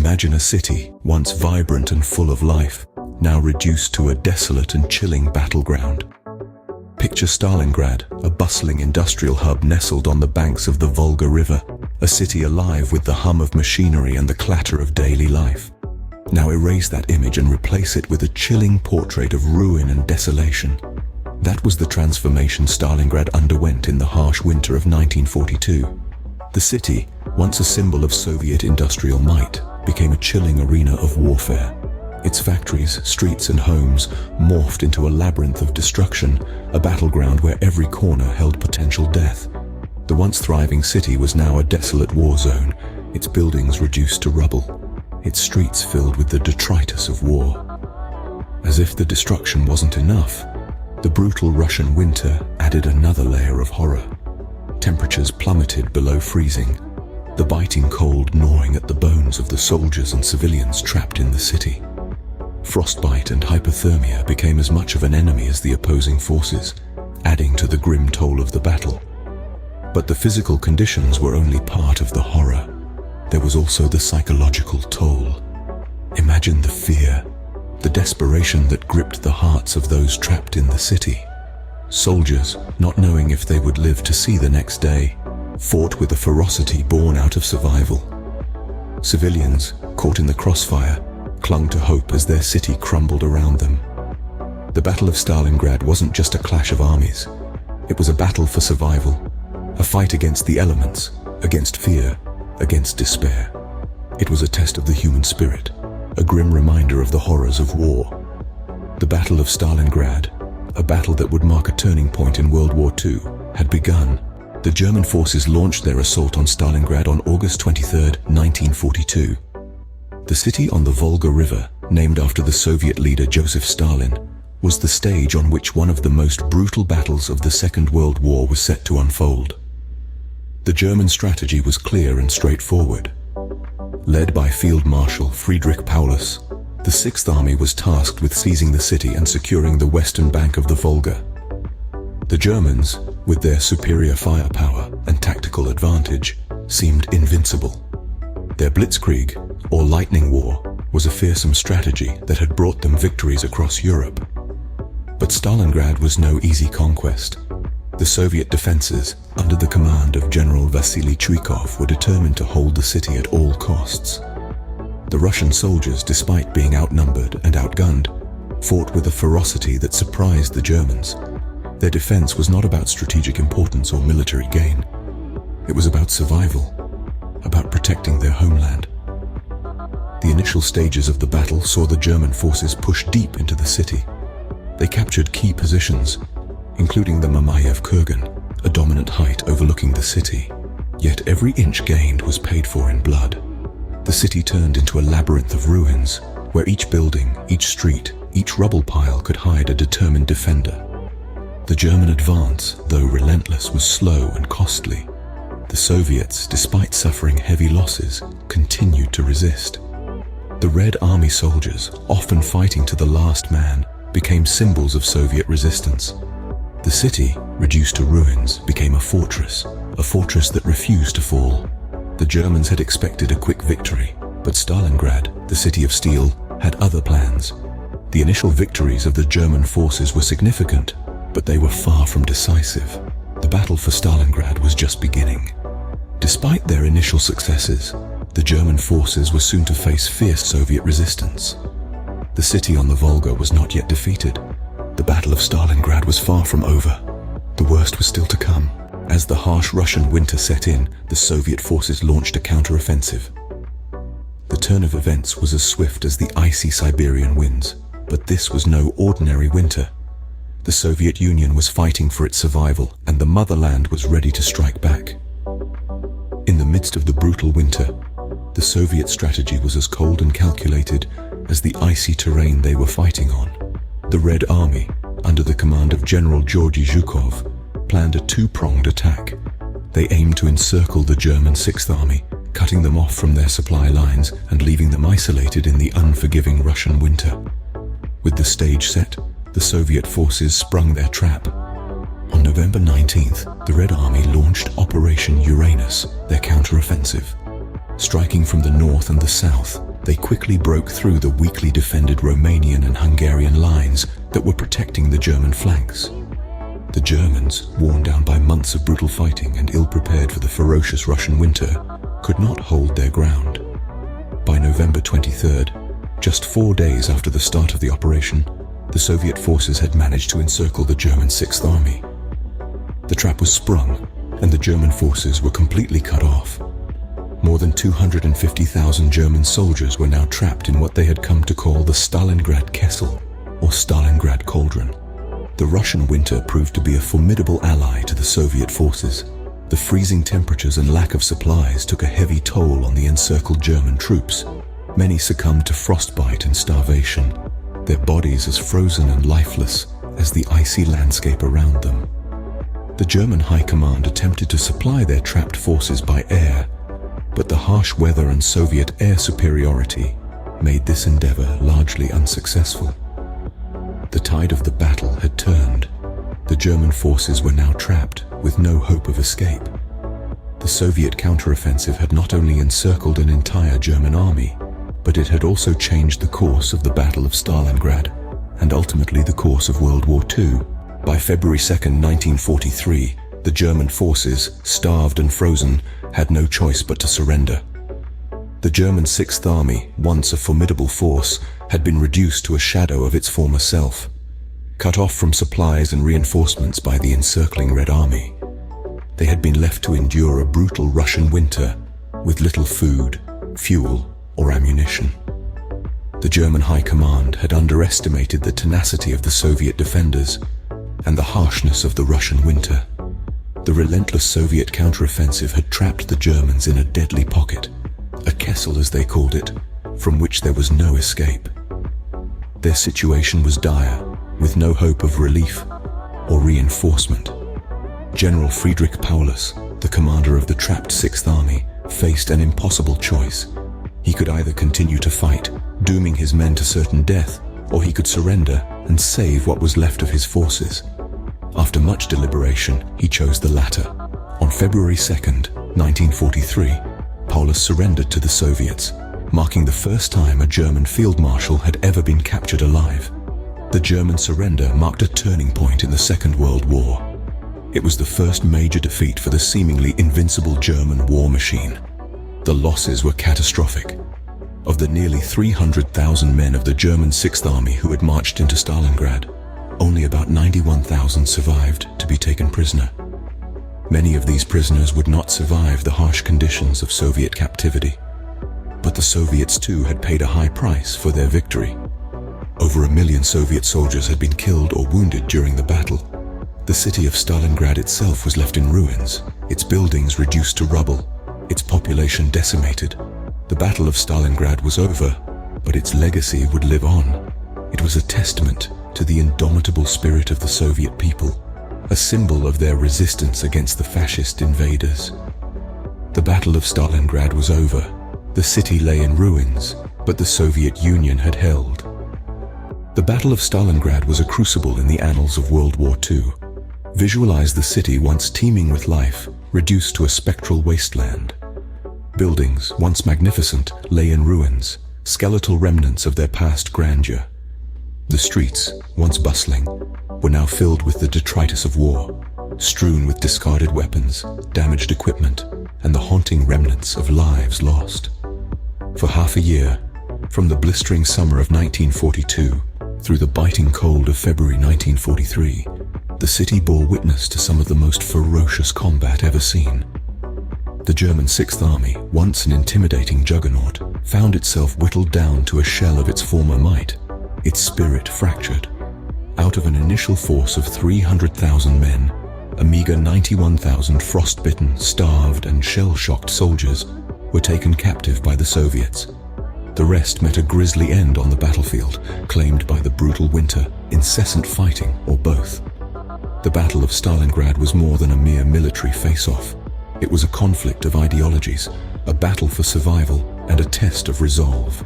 Imagine a city, once vibrant and full of life, now reduced to a desolate and chilling battleground. Picture Stalingrad, a bustling industrial hub nestled on the banks of the Volga River, a city alive with the hum of machinery and the clatter of daily life. Now erase that image and replace it with a chilling portrait of ruin and desolation. That was the transformation Stalingrad underwent in the harsh winter of 1942. The city, once a symbol of Soviet industrial might, became a chilling arena of warfare. Its factories, streets and homes morphed into a labyrinth of destruction, a battleground where every corner held potential death. The once thriving city was now a desolate war zone, its buildings reduced to rubble, its streets filled with the detritus of war. As if the destruction wasn't enough, the brutal Russian winter added another layer of horror. Temperatures plummeted below freezing, the biting cold gnawing at the bones of the soldiers and civilians trapped in the city. Frostbite and hypothermia became as much of an enemy as the opposing forces, adding to the grim toll of the battle. But the physical conditions were only part of the horror. There was also the psychological toll. Imagine the fear, the desperation that gripped the hearts of those trapped in the city. Soldiers, not knowing if they would live to see the next day, fought with a ferocity born out of survival. Civilians, caught in the crossfire, clung to hope as their city crumbled around them. The Battle of Stalingrad wasn't just a clash of armies. It was a battle for survival, a fight against the elements, against fear, against despair. It was a test of the human spirit, a grim reminder of the horrors of war. The Battle of Stalingrad, a battle that would mark a turning point in World War II, had begun. The German forces launched their assault on Stalingrad on August 23, 1942. The city on the Volga River, named after the Soviet leader Joseph Stalin, was the stage on which one of the most brutal battles of the Second World War was set to unfold. The German strategy was clear and straightforward. Led by Field Marshal Friedrich Paulus, the Sixth Army was tasked with seizing the city and securing the western bank of the Volga. The Germans, with their superior firepower and tactical advantage, seemed invincible. Their blitzkrieg, or lightning war, was a fearsome strategy that had brought them victories across Europe. But Stalingrad was no easy conquest. The Soviet defenses, under the command of General Vasily Chuikov, were determined to hold the city at all costs. The Russian soldiers, despite being outnumbered and outgunned, fought with a ferocity that surprised the Germans. Their defense was not about strategic importance or military gain. It was about survival, about protecting their homeland. The initial stages of the battle saw the German forces push deep into the city. They captured key positions, including the Mamayev Kurgan, a dominant height overlooking the city. Yet every inch gained was paid for in blood. The city turned into a labyrinth of ruins, where each building, each street, each rubble pile could hide a determined defender. The German advance, though relentless, was slow and costly. The Soviets, despite suffering heavy losses, continued to resist. The Red Army soldiers, often fighting to the last man, became symbols of Soviet resistance. The city, reduced to ruins, became a fortress that refused to fall. The Germans had expected a quick victory, but Stalingrad, the city of steel, had other plans. The initial victories of the German forces were significant, but they were far from decisive. The battle for Stalingrad was just beginning. Despite their initial successes, the German forces were soon to face fierce Soviet resistance. The city on the Volga was not yet defeated. The Battle of Stalingrad was far from over. The worst was still to come. As the harsh Russian winter set in, the Soviet forces launched a counter-offensive. The turn of events was as swift as the icy Siberian winds, but this was no ordinary winter. The Soviet Union was fighting for its survival, and the motherland was ready to strike back. In the midst of the brutal winter, the Soviet strategy was as cold and calculated as the icy terrain they were fighting on. The Red Army, under the command of General Georgy Zhukov, planned a two-pronged attack. They aimed to encircle the German Sixth Army, cutting them off from their supply lines and leaving them isolated in the unforgiving Russian winter. With the stage set, the Soviet forces sprung their trap. On November 19th, the Red Army launched Operation Uranus, their counter-offensive. Striking from the north and the south, They quickly broke through the weakly defended Romanian and Hungarian lines that were protecting the German flanks. The Germans, worn down by months of brutal fighting and ill-prepared for the ferocious Russian winter, could not hold their ground. By November 23rd, just 4 days after the start of the operation, the Soviet forces had managed to encircle the German Sixth Army. The trap was sprung, and the German forces were completely cut off. More than 250,000 German soldiers were now trapped in what they had come to call the Stalingrad Kessel, or Stalingrad Cauldron. The Russian winter proved to be a formidable ally to the Soviet forces. The freezing temperatures and lack of supplies took a heavy toll on the encircled German troops. Many succumbed to frostbite and starvation, their bodies as frozen and lifeless as the icy landscape around them. The German High Command attempted to supply their trapped forces by air, but the harsh weather and Soviet air superiority made this endeavor largely unsuccessful. The tide of the battle had turned. The German forces were now trapped, with no hope of escape. The Soviet counteroffensive had not only encircled an entire German army, but it had also changed the course of the Battle of Stalingrad, and ultimately the course of World War II. By February 2, 1943, the German forces, starved and frozen, had no choice but to surrender. The German Sixth Army, once a formidable force, had been reduced to a shadow of its former self, cut off from supplies and reinforcements by the encircling Red Army. They had been left to endure a brutal Russian winter with little food, fuel, or ammunition. The German High Command had underestimated the tenacity of the Soviet defenders and the harshness of the Russian winter. The relentless Soviet counteroffensive had trapped the Germans in a deadly pocket, a kessel as they called it, from which there was no escape. Their situation was dire, with no hope of relief or reinforcement. General Friedrich Paulus, the commander of the trapped Sixth Army, faced an impossible choice. He could either continue to fight, dooming his men to certain death, or he could surrender and save what was left of his forces. After much deliberation, he chose the latter. On February 2nd, 1943, Paulus surrendered to the Soviets, marking the first time a German field marshal had ever been captured alive. The German surrender marked a turning point in the Second World War. It was the first major defeat for the seemingly invincible German war machine. The losses were catastrophic. Of the nearly 300,000 men of the German Sixth Army who had marched into Stalingrad, only about 91,000 survived to be taken prisoner. Many of these prisoners would not survive the harsh conditions of Soviet captivity. But the Soviets too had paid a high price for their victory. Over 1 million Soviet soldiers had been killed or wounded during the battle. The city of Stalingrad itself was left in ruins, its buildings reduced to rubble, its population decimated. The Battle of Stalingrad was over, but its legacy would live on. It was a testament to the indomitable spirit of the Soviet people, a symbol of their resistance against the fascist invaders. The Battle of Stalingrad was over. The city lay in ruins, but the Soviet Union had held. The Battle of Stalingrad was a crucible in the annals of World War II. Visualize the city once teeming with life, reduced to a spectral wasteland. Buildings, once magnificent, lay in ruins, skeletal remnants of their past grandeur. The streets, once bustling, were now filled with the detritus of war, strewn with discarded weapons, damaged equipment, and the haunting remnants of lives lost. For half a year, from the blistering summer of 1942 through the biting cold of February 1943, the city bore witness to some of the most ferocious combat ever seen. The German Sixth Army, once an intimidating juggernaut, found itself whittled down to a shell of its former might, its spirit fractured. Out of an initial force of 300,000 men, a meager 91,000 frostbitten, starved, and shell-shocked soldiers were taken captive by the Soviets. The rest met a grisly end on the battlefield, claimed by the brutal winter, incessant fighting, or both. The Battle of Stalingrad was more than a mere military face-off. It was a conflict of ideologies, a battle for survival, and a test of resolve.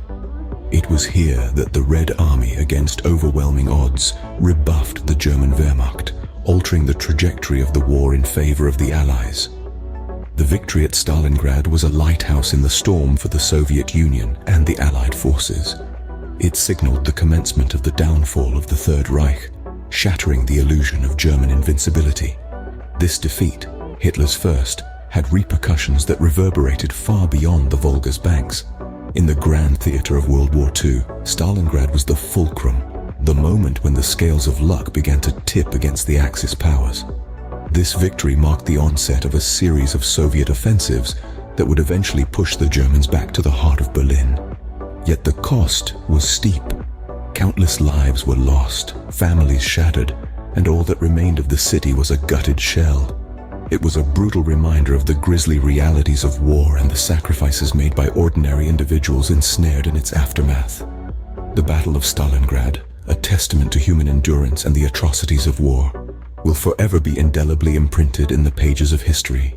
It was here that the Red Army, against overwhelming odds, rebuffed the German Wehrmacht, altering the trajectory of the war in favor of the Allies. The victory at Stalingrad was a lighthouse in the storm for the Soviet Union and the Allied forces. It signaled the commencement of the downfall of the Third Reich, shattering the illusion of German invincibility. This defeat, Hitler's first, had repercussions that reverberated far beyond the Volga's banks. In the grand theater of World War II, Stalingrad was the fulcrum, the moment when the scales of luck began to tip against the Axis powers. This victory marked the onset of a series of Soviet offensives that would eventually push the Germans back to the heart of Berlin. Yet the cost was steep. Countless lives were lost, families shattered, and all that remained of the city was a gutted shell. It was a brutal reminder of the grisly realities of war and the sacrifices made by ordinary individuals ensnared in its aftermath. The Battle of Stalingrad, a testament to human endurance and the atrocities of war, will forever be indelibly imprinted in the pages of history.